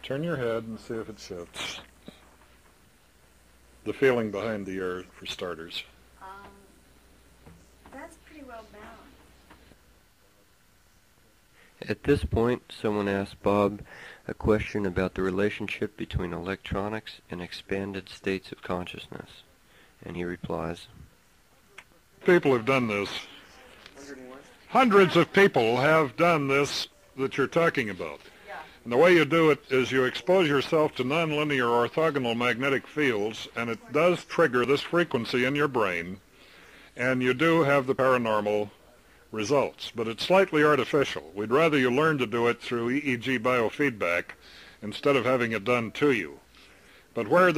Turn your head and see if it shifts. The feeling behind the ear, for starters. That's pretty well balanced. At this point, someone asked Bob a question about the relationship between electronics and expanded states of consciousness, and he replies, People have done this. Hundreds of people have done this that you're talking about. And the way you do it is you expose yourself to nonlinear orthogonal magnetic fields, and it does trigger this frequency in your brain, and you do have the paranormal results. But it's slightly artificial. We'd rather you learn to do it through EEG biofeedback instead of having it done to you. But where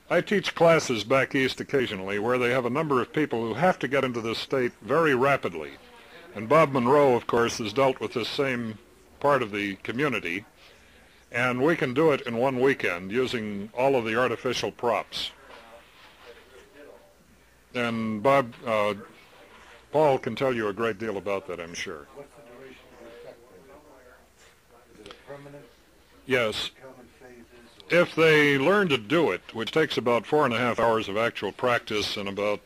I teach classes back east occasionally where they have a number of people who have to get into this state very rapidly. And Bob Monroe, of course, has dealt with this same part of the community, and we can do it in one weekend using all of the artificial props. And Paul can tell you a great deal about that, I'm sure. What's the duration of the effect then? Is it permanent? Yes. Common phases? If they learn to do it, which takes about 4.5 hours of actual practice and about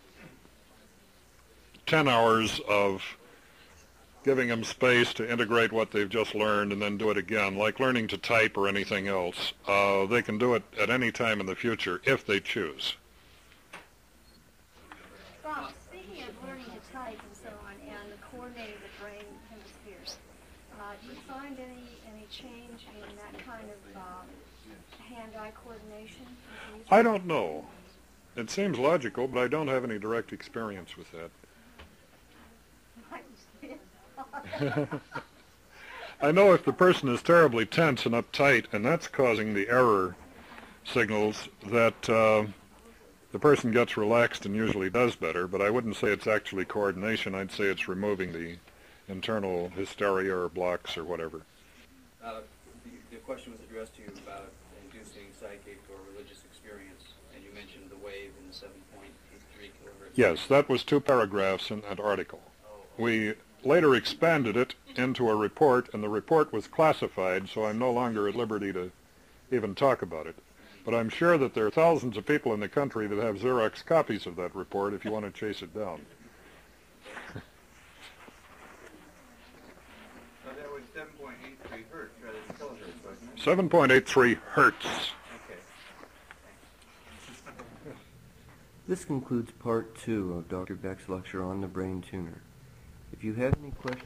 10 hours of giving them space to integrate what they've just learned and then do it again, like learning to type or anything else, they can do it at any time in the future if they choose. Bob, speaking of learning to type and so on, and the coordinating the brain hemispheres, do you find any change in that kind of hand-eye coordination? I don't know. It seems logical, but I don't have any direct experience with that. I know if the person is terribly tense and uptight, and that's causing the error signals, that the person gets relaxed and usually does better, but I wouldn't say it's actually coordination. I'd say it's removing the internal hysteria or blocks or whatever. The question was addressed to you about inducing psychic or religious experience, and you mentioned the wave in the 7.83 kilohertz. Yes, that was 2 paragraphs in that article. We later expanded it into a report, and the report was classified, so I'm no longer at liberty to even talk about it. But I'm sure that there are thousands of people in the country that have Xerox copies of that report if you want to chase it down. So that was 7.83 hertz rather than kilohertz, wasn't it? 7.83 hertz. Okay. This concludes part 2 of Dr. Beck's lecture on the brain tuner. If you have any questions,